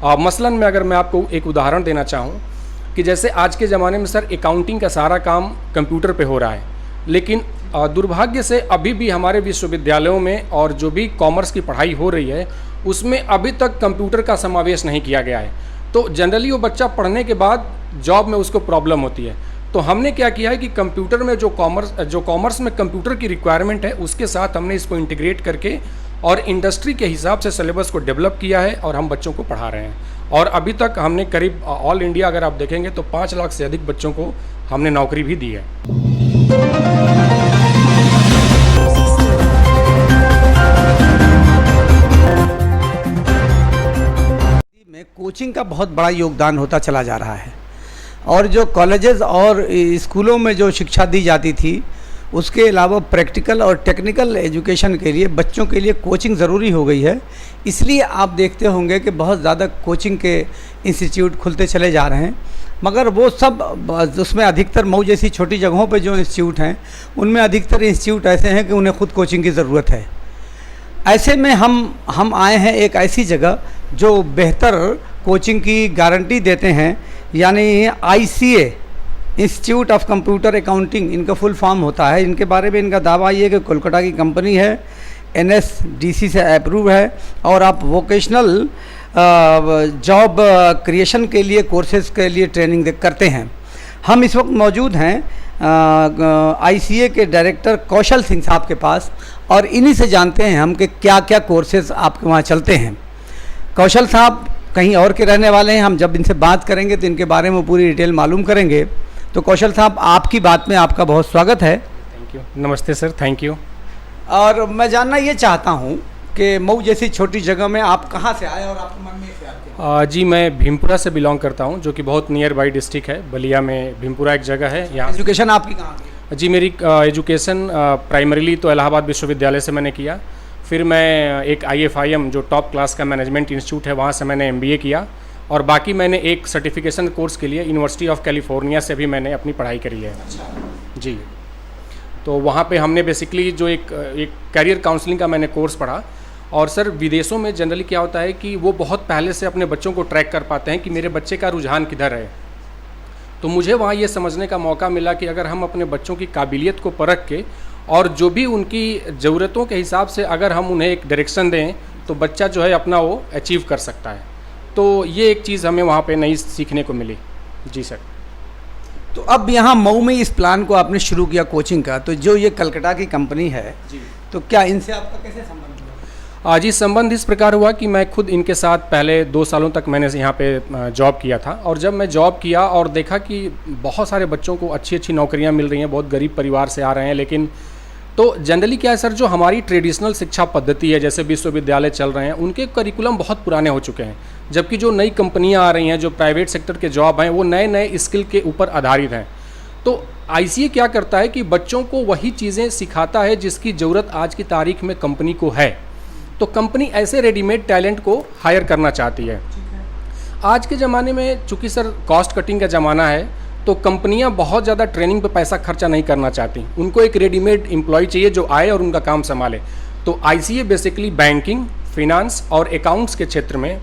मसलन मैं अगर मैं आपको एक उदाहरण देना चाहूँ कि जैसे आज के ज़माने में सर अकाउंटिंग का सारा काम कंप्यूटर पे हो रहा है, लेकिन दुर्भाग्य से अभी भी हमारे विश्वविद्यालयों में और जो भी कॉमर्स की पढ़ाई हो रही है उसमें अभी तक कंप्यूटर का समावेश नहीं किया गया है। तो जनरली वो बच्चा पढ़ने के बाद जॉब में उसको प्रॉब्लम होती है। तो हमने क्या किया है कि कंप्यूटर में जो कॉमर्स में कंप्यूटर की रिक्वायरमेंट है उसके साथ हमने इसको इंटीग्रेट करके और इंडस्ट्री के हिसाब से सिलेबस को डेवलप किया है और हम बच्चों को पढ़ा रहे हैं। और अभी तक हमने करीब ऑल इंडिया अगर आप देखेंगे तो 5 लाख से अधिक बच्चों को हमने नौकरी भी दी है। में कोचिंग का बहुत बड़ा योगदान होता चला जा रहा है और जो कॉलेजेस और स्कूलों में जो शिक्षा दी जाती थी उसके अलावा प्रैक्टिकल और टेक्निकल एजुकेशन के लिए बच्चों के लिए कोचिंग ज़रूरी हो गई है। इसलिए आप देखते होंगे कि बहुत ज़्यादा कोचिंग के इंस्टीट्यूट खुलते चले जा रहे हैं, मगर वो सब उसमें अधिकतर मऊ जैसी छोटी जगहों पे जो इंस्टीट्यूट हैं उनमें अधिकतर इंस्टीट्यूट ऐसे हैं कि उन्हें खुद कोचिंग की ज़रूरत है। ऐसे में हम आए हैं एक ऐसी जगह जो बेहतर कोचिंग की गारंटी देते हैं, यानी ICA institute of computer accounting इनका फुल फॉर्म होता है। इनके बारे में इनका दावा ये है कि कोलकाता की कंपनी है, NSDC से अप्रूव है और आप वोकेशनल जॉब क्रिएशन के लिए कोर्सेज के लिए ट्रेनिंग करते हैं। हम इस वक्त मौजूद हैं ICA के डायरेक्टर कौशल सिंह साहब के पास और इन्हीं से जानते हैं हम कि क्या क्या कोर्सेज आपके वहाँ चलते हैं। कौशल साहब कहीं और के रहने वाले हैं, हम जब इनसे बात करेंगे तो इनके बारे में पूरी डिटेल मालूम करेंगे। तो कौशल साहब, आपकी बात में आपका बहुत स्वागत है। Thank you. नमस्ते सर, थैंक यू। और मैं जानना ये चाहता हूँ कि मऊ जैसी छोटी जगह में आप कहाँ से आए और आपके मन में क्या? जी, मैं भीमपुरा से बिलोंग करता हूँ, जो कि बहुत नियर बाई डिस्ट्रिक्ट है। बलिया में भीमपुरा एक जगह है। यहाँ एजुकेशन आपकी कहाँ की? जी, मेरी एजुकेशन प्राइमरीली तो इलाहाबाद विश्वविद्यालय से मैंने किया। फिर मैं एक IFIM जो टॉप क्लास का मैनेजमेंट इंस्टीट्यूट है वहाँ से मैंने MBA किया और बाकी मैंने एक सर्टिफिकेशन कोर्स के लिए यूनिवर्सिटी ऑफ कैलिफोर्निया से भी मैंने अपनी पढ़ाई करी है। जी, तो वहाँ पे हमने बेसिकली जो एक करियर काउंसलिंग का मैंने कोर्स पढ़ा। और सर विदेशों में जनरली क्या होता है कि वो बहुत पहले से अपने बच्चों को ट्रैक कर पाते हैं कि मेरे बच्चे का रुझान किधर है। तो मुझे वहाँ ये समझने का मौका मिला कि अगर हम अपने बच्चों की काबिलियत को परख के और जो भी उनकी ज़रूरतों के हिसाब से अगर हम उन्हें एक डायरेक्शन दें तो बच्चा जो है अपना वो अचीव कर सकता है। तो ये एक चीज़ हमें वहाँ पे नई सीखने को मिली। जी सर। तो अब यहाँ मऊ में इस प्लान को आपने शुरू किया कोचिंग का, तो जो ये कलकत्ता की कंपनी है जी, तो क्या इनसे आपका कैसे संबंध हुआ? जी, संबंध इस प्रकार हुआ कि मैं खुद इनके साथ पहले 2 सालों तक मैंने यहाँ पे जॉब किया था और जब मैं जॉब किया और देखा कि बहुत सारे बच्चों को अच्छी अच्छी नौकरियाँ मिल रही हैं, बहुत गरीब परिवार से आ रहे हैं, लेकिन तो जनरली क्या है सर, जो हमारी ट्रेडिशनल शिक्षा पद्धति है जैसे विश्वविद्यालय चल रहे हैं उनके करिकुलम बहुत पुराने हो चुके हैं, जबकि जो नई कंपनियां आ रही हैं, जो प्राइवेट सेक्टर के जॉब हैं, वो नए नए स्किल के ऊपर आधारित हैं। तो ICA क्या करता है कि बच्चों को वही चीज़ें सिखाता है जिसकी ज़रूरत आज की तारीख में कंपनी को है। तो कंपनी ऐसे रेडीमेड टैलेंट को हायर करना चाहती है। आज के ज़माने में चूँकि सर कॉस्ट कटिंग का ज़माना है तो कंपनियां बहुत ज़्यादा ट्रेनिंग पे पैसा खर्चा नहीं करना चाहती, उनको एक रेडीमेड एम्प्लॉय चाहिए जो आए और उनका काम संभाले। तो ICA बेसिकली बैंकिंग, फिनांस और अकाउंट्स के क्षेत्र में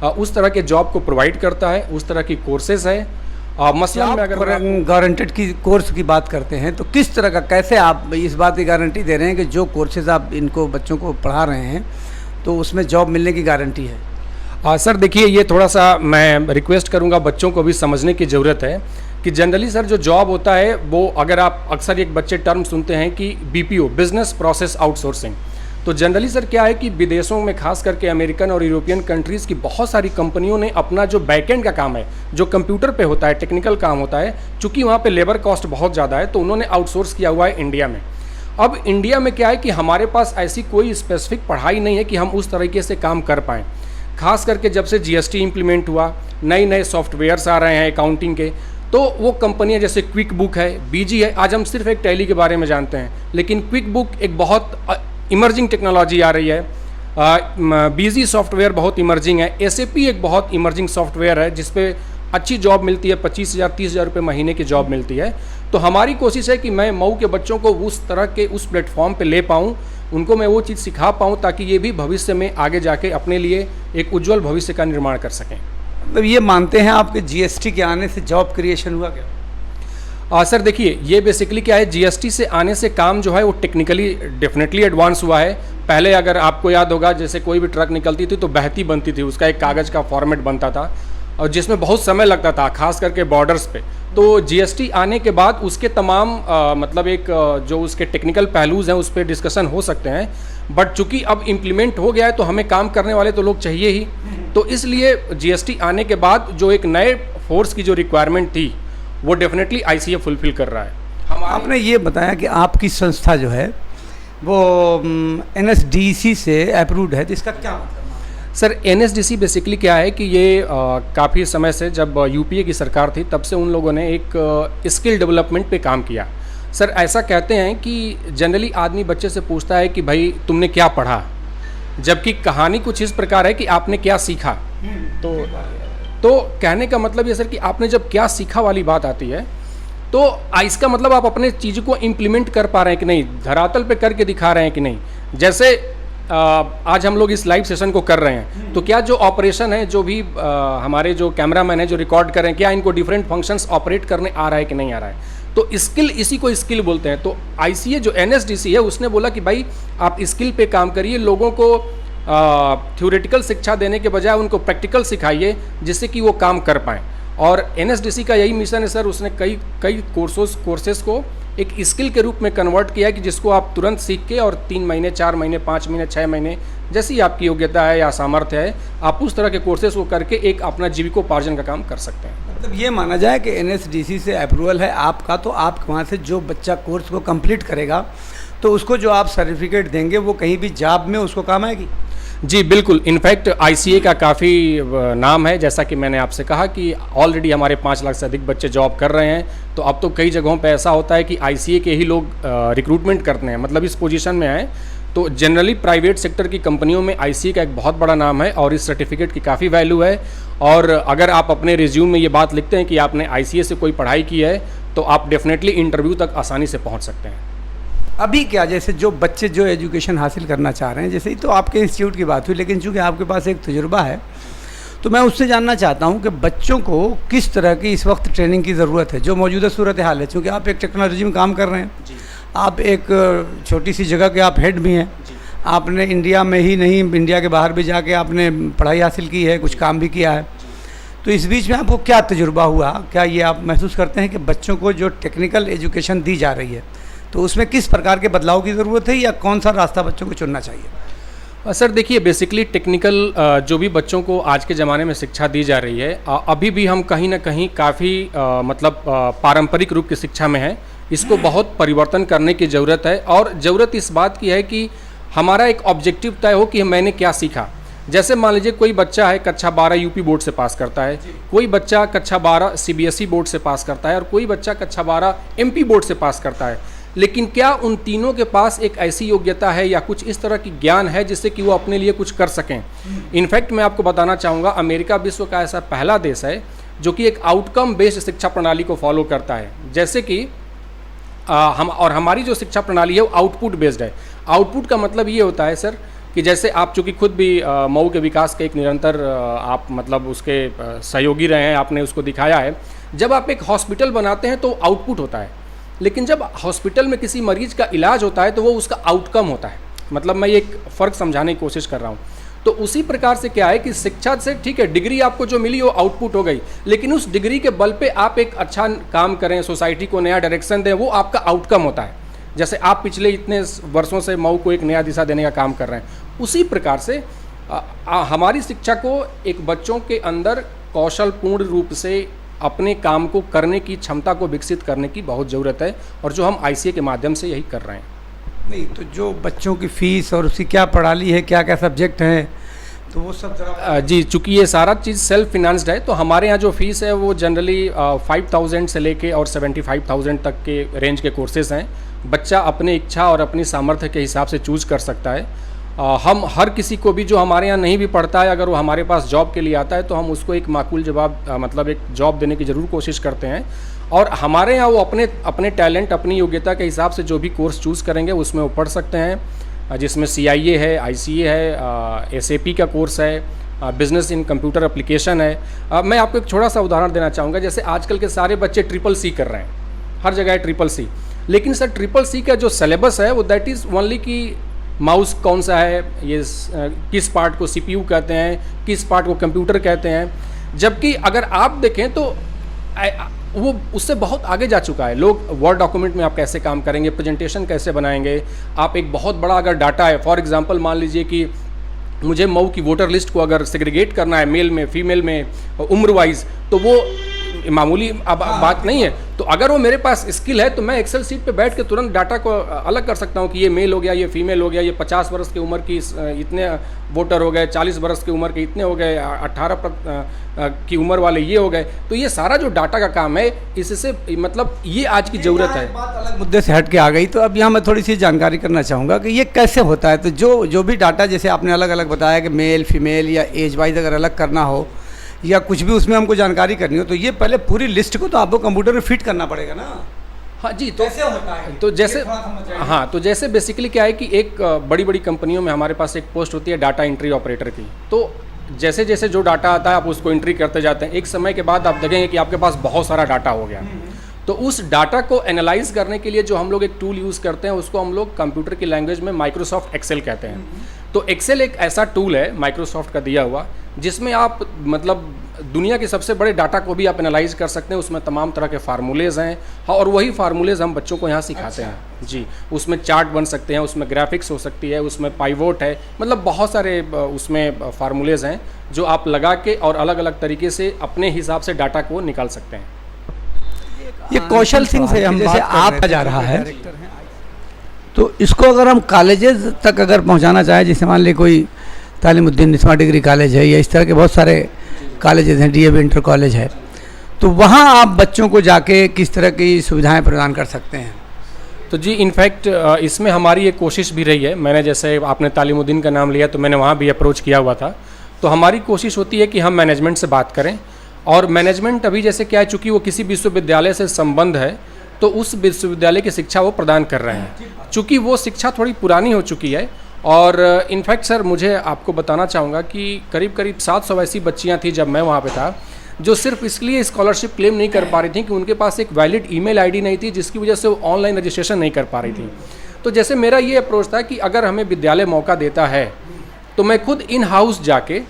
उस तरह के जॉब को प्रोवाइड करता है, उस तरह की कोर्सेज है। मसलन में अगर गारंटेड की कोर्स की बात करते हैं तो किस तरह का, कैसे आप इस बात की गारंटी दे रहे हैं कि जो कोर्सेज आप इनको बच्चों को पढ़ा रहे हैं तो उसमें जॉब मिलने की गारंटी है? सर देखिए, ये थोड़ा सा मैं रिक्वेस्ट करूँगा, बच्चों को भी समझने की ज़रूरत है कि जनरली सर जो जॉब होता है वो, अगर आप अक्सर एक बच्चे टर्म सुनते हैं कि BPO, बिजनेस प्रोसेस आउटसोर्सिंग, तो जनरली सर क्या है कि विदेशों में खास करके अमेरिकन और यूरोपियन कंट्रीज़ की बहुत सारी कंपनियों ने अपना जो बैकएंड का काम है, जो कंप्यूटर पे होता है, टेक्निकल काम होता है, चूँकि वहाँ पे लेबर कॉस्ट बहुत ज़्यादा है तो उन्होंने आउटसोर्स किया हुआ है इंडिया में। अब इंडिया में क्या है कि हमारे पास ऐसी कोई स्पेसिफिक पढ़ाई नहीं है कि हम उस तरीके से काम कर पाएँ। खास करके जब से GST इम्प्लीमेंट हुआ, नए नए सॉफ्टवेयर्स आ रहे हैं अकाउंटिंग के, तो वो कंपनियां जैसे क्विक बुक है, BG है, आज हम सिर्फ एक टैली के बारे में जानते हैं, लेकिन क्विक बुक एक बहुत इमर्जिंग टेक्नोलॉजी आ रही है। BG सॉफ्टवेयर बहुत इमर्जिंग है। SAP एक बहुत इमर्जिंग सॉफ्टवेयर है जिसपे अच्छी जॉब मिलती है, 25,000 30,000 रुपये महीने की जॉब मिलती है। तो हमारी कोशिश है कि मैं मऊ के बच्चों को उस तरह के उस प्लेटफॉर्म पे ले पाऊँ उनको मैं वो चीज़ सिखा पाऊँ ताकि ये भी भविष्य में आगे जाके अपने लिए एक उज्जवल भविष्य का निर्माण कर सकें। मतलब ये मानते हैं आपके जीएसटी के आने से जॉब क्रिएशन हुआ क्या? सर देखिए, ये बेसिकली क्या है, जीएसटी से आने से काम जो है वो टेक्निकली डेफिनेटली एडवांस हुआ है। पहले अगर आपको याद होगा, जैसे कोई भी ट्रक निकलती थी तो बहती बनती थी, उसका एक कागज़ का फॉर्मेट बनता था और जिसमें बहुत समय लगता था, खास करके बॉर्डर्स पे। तो जीएसटी आने के बाद उसके तमाम मतलब एक जो उसके टेक्निकल पहलूज़ हैं उस पर डिस्कशन हो सकते हैं, बट चूंकि अब इम्प्लीमेंट हो गया है तो हमें काम करने वाले तो लोग चाहिए ही। तो इसलिए जीएसटी आने के बाद जो एक नए फोर्स की जो रिक्वायरमेंट थी वो डेफिनेटली आईसीए फुलफिल कर रहा है। आपने ये बताया कि आपकी संस्था जो है वो एनएसडीसी से अप्रूव्ड है, तो इसका क्या मतलब? सर एनएसडीसी बेसिकली क्या है कि ये काफ़ी समय से, जब यूपीए की सरकार थी तब से उन लोगों ने एक स्किल डेवलपमेंट पे काम किया। सर ऐसा कहते हैं कि जनरली आदमी बच्चे से पूछता है कि भाई तुमने क्या पढ़ा, जबकि कहानी कुछ इस प्रकार है कि आपने क्या सीखा। तो कहने का मतलब ये सर कि आपने जब क्या सीखा वाली बात आती है तो इसका मतलब आप अपने चीज़ों को इम्प्लीमेंट कर पा रहे हैं कि नहीं, धरातल पे करके दिखा रहे हैं कि नहीं। जैसे आज हम लोग इस लाइव सेशन को कर रहे हैं तो क्या जो ऑपरेशन है, जो भी हमारे जो कैमरामैन है जो रिकॉर्ड कर रहे हैं, क्या इनको डिफरेंट फंक्शंस ऑपरेट करने आ रहा है कि नहीं आ रहा है। तो स्किल, इसी को स्किल बोलते हैं। तो आईसीए जो एनएसडीसी है उसने बोला कि भाई आप स्किल पे काम करिए, लोगों को थ्योरेटिकल शिक्षा देने के बजाय उनको प्रैक्टिकल सिखाइए जिससे कि वो काम कर पाएँ। और एनएसडीसी का यही मिशन है सर। उसने कई कोर्सेस को एक स्किल के रूप में कन्वर्ट किया कि जिसको आप तुरंत सीख के और 3 महीने, 4 महीने, 5 महीने, 6 महीने, जैसी आपकी योग्यता है या सामर्थ्य है, आप उस तरह के कोर्सेज को करके एक अपना जीविकोपार्जन का काम कर सकते हैं। मतलब ये माना जाए कि एनएसडीसी से अप्रूवल है आपका, तो आप वहाँ से जो बच्चा कोर्स को कंप्लीट करेगा तो उसको जो आप सर्टिफिकेट देंगे वो कहीं भी जॉब में उसको काम आएगी? जी बिल्कुल। इनफैक्ट आईसीए का काफ़ी नाम है, जैसा कि मैंने आपसे कहा कि ऑलरेडी हमारे 5 लाख से अधिक बच्चे जॉब कर रहे हैं। तो अब तो कई जगहों पे ऐसा होता है कि आईसीए के ही लोग रिक्रूटमेंट करते हैं, मतलब इस पोजीशन में आए। तो जनरली प्राइवेट सेक्टर की कंपनियों में आईसीए का एक बहुत बड़ा नाम है और इस सर्टिफिकेट की काफ़ी वैल्यू है। और अगर आप अपने रिज्यूम में ये बात लिखते हैं कि आपने आईसीए से कोई पढ़ाई की है तो आप डेफिनेटली इंटरव्यू तक आसानी से पहुँच सकते हैं। अभी क्या, जैसे जो बच्चे जो एजुकेशन हासिल करना चाह रहे हैं, जैसे ही तो आपके इंस्टीट्यूट की बात हुई, लेकिन चूंकि आपके पास एक तजुर्बा है तो मैं उससे जानना चाहता हूं कि बच्चों को किस तरह की इस वक्त ट्रेनिंग की ज़रूरत है, जो मौजूदा सूरत हाल है। चूँकि आप एक टेक्नोलॉजी में काम कर रहे हैं, आप एक छोटी सी जगह के आप हेड भी हैं, आपने इंडिया में ही नहीं इंडिया के बाहर भी जाके आपने पढ़ाई हासिल की है, कुछ काम भी किया है। तो इस बीच में आपको क्या तजुर्बा हुआ, क्या ये आप महसूस करते हैं कि बच्चों को जो टेक्निकल एजुकेशन दी जा रही है तो उसमें किस प्रकार के बदलाव की ज़रूरत है, या कौन सा रास्ता बच्चों को चुनना चाहिए? सर देखिए, बेसिकली टेक्निकल जो भी बच्चों को आज के ज़माने में शिक्षा दी जा रही है, अभी भी हम कहीं ना कहीं काफ़ी मतलब पारंपरिक रूप की शिक्षा में है। इसको बहुत परिवर्तन करने की ज़रूरत है। और ज़रूरत इस बात की है कि हमारा एक ऑब्जेक्टिव तय हो कि मैंने क्या सीखा। जैसे मान लीजिए कोई बच्चा है कक्षा 12 यूपी बोर्ड से पास करता है, कोई बच्चा कक्षा 12 सीबीएसई बोर्ड से पास करता है और कोई बच्चा कक्षा 12 एमपी बोर्ड से पास करता है। लेकिन क्या उन तीनों के पास एक ऐसी योग्यता है या कुछ इस तरह की ज्ञान है जिससे कि वो अपने लिए कुछ कर सकें? इनफैक्ट मैं आपको बताना चाहूँगा, अमेरिका विश्व का ऐसा पहला देश है जो कि एक आउटकम बेस्ड शिक्षा प्रणाली को फॉलो करता है। जैसे कि हमारी जो शिक्षा प्रणाली है वो आउटपुट बेस्ड है। आउटपुट का मतलब ये होता है सर कि जैसे आप चूँकि खुद भी मऊ के विकास के एक निरंतर आप मतलब उसके सहयोगी रहे हैं, आपने उसको दिखाया है। जब आप एक हॉस्पिटल बनाते हैं तो आउटपुट होता है, लेकिन जब हॉस्पिटल में किसी मरीज का इलाज होता है तो वो उसका आउटकम होता है। मतलब मैं एक फ़र्क समझाने की कोशिश कर रहा हूँ। तो उसी प्रकार से क्या है कि शिक्षा से ठीक है, डिग्री आपको जो मिली वो आउटपुट हो गई, लेकिन उस डिग्री के बल पे आप एक अच्छा काम करें, सोसाइटी को नया डायरेक्शन दें, वो आपका आउटकम होता है। जैसे आप पिछले इतने वर्षों से मऊ को एक नया दिशा देने का काम कर रहे हैं, उसी प्रकार से हमारी शिक्षा को एक बच्चों के अंदर कौशलपूर्ण रूप से अपने काम को करने की क्षमता को विकसित करने की बहुत ज़रूरत है, और जो हम आईसीए के माध्यम से यही कर रहे हैं। नहीं तो जो बच्चों की फ़ीस और उसकी क्या प्रणाली है, क्या क्या सब्जेक्ट हैं, तो वो सब जरा जी, चूँकि ये सारा चीज़ सेल्फ फिनांस्ड है तो हमारे यहाँ जो फीस है वो जनरली 5000 से लेके और 75,000 तक के रेंज के कोर्सेज़ हैं। बच्चा अपने इच्छा और अपनी सामर्थ्य के हिसाब से चूज़ कर सकता है। हम हर किसी को भी जो हमारे यहाँ नहीं भी पढ़ता है, अगर वो हमारे पास जॉब के लिए आता है तो हम उसको एक माकूल जवाब मतलब एक जॉब देने की ज़रूर कोशिश करते हैं। और हमारे यहाँ वो अपने टैलेंट, अपनी योग्यता के हिसाब से जो भी कोर्स चूज़ करेंगे उसमें वो पढ़ सकते हैं। जिसमें CIA है, ICA है, SAP का कोर्स है, बिजनेस इन कंप्यूटर एप्लीकेशन है। मैं आपको एक छोटा सा उदाहरण देना चाहूँगा। जैसे आजकल के सारे बच्चे CCC कर रहे हैं, हर जगह है CCC, लेकिन सर CCC का जो सिलेबस है वो दैट इज़ ओनली कि माउस कौन सा है, ये किस पार्ट को CPU कहते हैं, किस पार्ट को कंप्यूटर कहते हैं। जबकि अगर आप देखें तो वो उससे बहुत आगे जा चुका है। लोग वर्ड डॉक्यूमेंट में आप कैसे काम करेंगे, प्रेजेंटेशन कैसे बनाएंगे, आप एक बहुत बड़ा अगर डाटा है, फॉर एग्जांपल मान लीजिए कि मुझे मऊ की वोटर लिस्ट को अगर सेग्रीगेट करना है मेल में, फीमेल में, उम्र वाइज, तो वो मामूली अब बात नहीं है। तो अगर वो मेरे पास स्किल है तो मैं एक्सेल सीट पे बैठ के तुरंत डाटा को अलग कर सकता हूँ कि ये मेल हो गया, ये फीमेल हो गया, ये 50 वर्ष की उम्र की इतने वोटर हो गए, 40 वर्ष की उम्र के इतने हो गए, 18 की उम्र वाले ये हो गए। तो ये सारा जो डाटा का काम है, इससे मतलब ये आज की ज़रूरत है। बात अलग मुद्दे से हट के आ गई, तो अब यहाँ मैं थोड़ी सी जानकारी करना चाहूँगा कि ये कैसे होता है। तो जो भी डाटा जैसे आपने अलग अलग बताया कि मेल फीमेल या एज वाइज अगर अलग करना हो या कुछ भी उसमें हमको जानकारी करनी हो, तो ये पहले पूरी लिस्ट को तो आपको कंप्यूटर में फिट करना पड़ेगा ना। हाँ जी, तो कैसे होता है? तो जैसे हाँ, तो जैसे बेसिकली क्या है कि एक बड़ी बड़ी कंपनियों में हमारे पास एक पोस्ट होती है डाटा एंट्री ऑपरेटर की। तो जैसे जैसे जो डाटा आता है आप उसको एंट्री करते जाते हैं। एक समय के बाद आप देखेंगे कि आपके पास बहुत सारा डाटा हो गया। तो उस डाटा को एनालाइज करने के लिए जो हम लोग एक टूल यूज़ करते हैं उसको हम लोग कंप्यूटर की लैंग्वेज में माइक्रोसॉफ्ट एक्सेल कहते हैं। तो एक्सेल एक ऐसा टूल है माइक्रोसॉफ्ट का दिया हुआ, जिसमें आप मतलब दुनिया के सबसे बड़े डाटा को भी आप एनालाइज कर सकते हैं। उसमें तमाम तरह के फार्मूलेज हैं, हाँ, और वही फार्मूलेज हम बच्चों को यहाँ सिखाते हैं जी। उसमें चार्ट बन सकते हैं, उसमें ग्राफिक्स हो सकती है, उसमें पाइवोट है, मतलब बहुत सारे उसमें फार्मूलेज हैं जो आप लगा के और अलग अलग तरीके से अपने हिसाब से डाटा को निकाल सकते हैं। ये कौशल सिंह से हम जैसे आप जा रहा है, तो इसको अगर हम कॉलेजेस तक अगर पहुंचाना चाहें, जैसे मान ली कोई तालीमुद्दीन निस्मा डिग्री कॉलेज है या इस तरह के बहुत सारे कॉलेजेस हैं, DAV इंटर कॉलेज है, तो वहाँ आप बच्चों को जाके किस तरह की सुविधाएं प्रदान कर सकते हैं? तो जी इनफैक्ट इसमें हमारी एक कोशिश भी रही है। मैंने जैसे आपने तालीमुद्दीन का नाम लिया तो मैंने वहाँ भी अप्रोच किया हुआ था। तो हमारी कोशिश होती है कि हम मैनेजमेंट से बात करें, और मैनेजमेंट अभी जैसे क्या है, चूँकि वो किसी विश्वविद्यालय से संबंध है तो उस विश्वविद्यालय की शिक्षा वो प्रदान कर रहे हैं। चूँकि वो शिक्षा थोड़ी पुरानी हो चुकी है, और इनफैक्ट सर मुझे आपको बताना चाहूँगा कि करीब करीब 700 ऐसी बच्चियाँ थी जब मैं वहाँ पे था, जो सिर्फ इसलिए स्कॉलरशिप क्लेम नहीं कर पा रही थी कि उनके पास एक वैलिड ईमेल आईडी नहीं थी, जिसकी वजह से वो ऑनलाइन रजिस्ट्रेशन नहीं कर पा रही थी। तो जैसे मेरा ये अप्रोच था कि अगर हमें विद्यालय मौका देता है तो मैं खुद इन हाउस जाके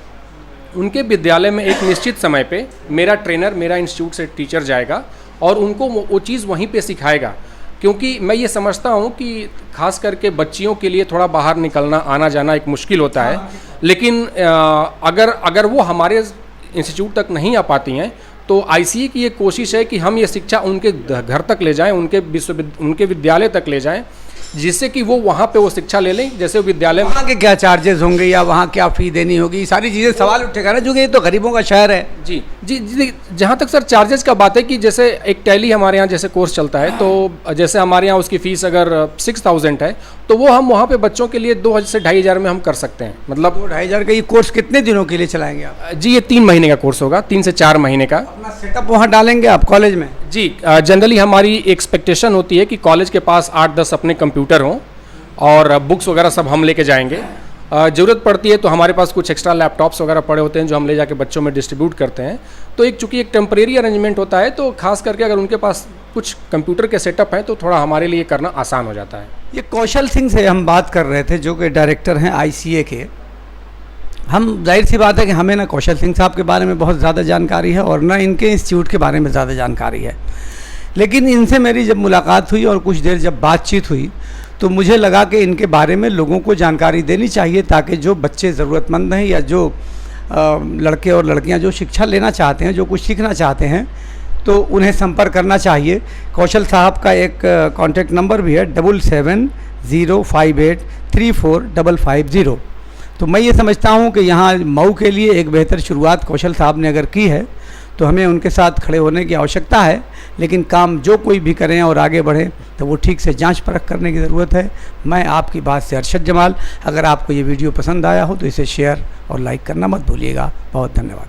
उनके विद्यालय में एक निश्चित समय पे मेरा ट्रेनर, मेरा इंस्टीट्यूट से टीचर जाएगा और उनको वो चीज़ वहीं पे सिखाएगा। क्योंकि मैं ये समझता हूँ कि खास करके बच्चियों के लिए थोड़ा बाहर निकलना, आना जाना एक मुश्किल होता है, लेकिन अगर वो हमारे इंस्टीट्यूट तक नहीं आ पाती हैं तो ICA की ये कोशिश है कि हम ये शिक्षा उनके घर तक ले जाएं, उनके विद्यालय तक ले जाएं, जिससे कि वो वहाँ पे वो शिक्षा ले लें। जैसे विद्यालय वहाँ के क्या चार्जेस होंगे या वहाँ क्या फ़ी देनी होगी, सारी चीज़ें सवाल उठेगा ना, जो कि ये तो गरीबों का शहर है। जी जी जी, जहाँ तक सर चार्जेस का बात है कि जैसे एक टैली हमारे यहाँ जैसे कोर्स चलता है, तो जैसे हमारे यहाँ उसकी फ़ीस अगर 6000 है तो वो हम वहाँ पे बच्चों के लिए 2000 से 2500 में हम कर सकते हैं। मतलब 2500 का ये कोर्स कितने दिनों के लिए चलाएंगे आप? जी ये 3 महीने का कोर्स होगा, 3 से 4 महीने का। अपना सेटअप वहाँ डालेंगे आप कॉलेज में? जी जनरली हमारी एक्सपेक्टेशन होती है कि कॉलेज के पास 8-10 अपने कंप्यूटर हों और बुक्स वगैरह सब हम लेके जाएंगे। ज़रूरत पड़ती है तो हमारे पास कुछ एक्स्ट्रा लैपटॉप्स वगैरह पड़े होते हैं जो हम ले जाके बच्चों में डिस्ट्रीब्यूट करते हैं। तो एक चूँकि एक टेम्परेरी अरेंजमेंट होता है, तो खास करके अगर उनके पास कुछ कंप्यूटर के सेटअप हैं तो थोड़ा हमारे लिए करना आसान हो जाता है। ये कौशल सिंह से हम बात कर रहे थे, जो कि डायरेक्टर हैं ICA के। हम जाहिर सी बात है कि हमें ना कौशल सिंह साहब के बारे में बहुत ज़्यादा जानकारी है और ना इनके इंस्टीट्यूट के बारे में ज़्यादा जानकारी है, लेकिन इनसे मेरी जब मुलाकात हुई और कुछ देर जब बातचीत हुई तो मुझे लगा कि इनके बारे में लोगों को जानकारी देनी चाहिए, ताकि जो बच्चे ज़रूरतमंद हैं या जो लड़के और लड़कियां जो शिक्षा लेना चाहते हैं, जो कुछ सीखना चाहते हैं, तो उन्हें संपर्क करना चाहिए। कौशल साहब का एक कॉन्टैक्ट नंबर भी है 7705834550। तो मैं ये समझता हूँ कि यहाँ मऊ के लिए एक बेहतर शुरुआत कौशल साहब ने अगर की है तो हमें उनके साथ खड़े होने की आवश्यकता है, लेकिन काम जो कोई भी करें और आगे बढ़ें तो वो ठीक से जांच परख करने की ज़रूरत है। मैं आपकी बात से अरशद जमाल। अगर आपको ये वीडियो पसंद आया हो तो इसे शेयर और लाइक करना मत भूलिएगा। बहुत धन्यवाद।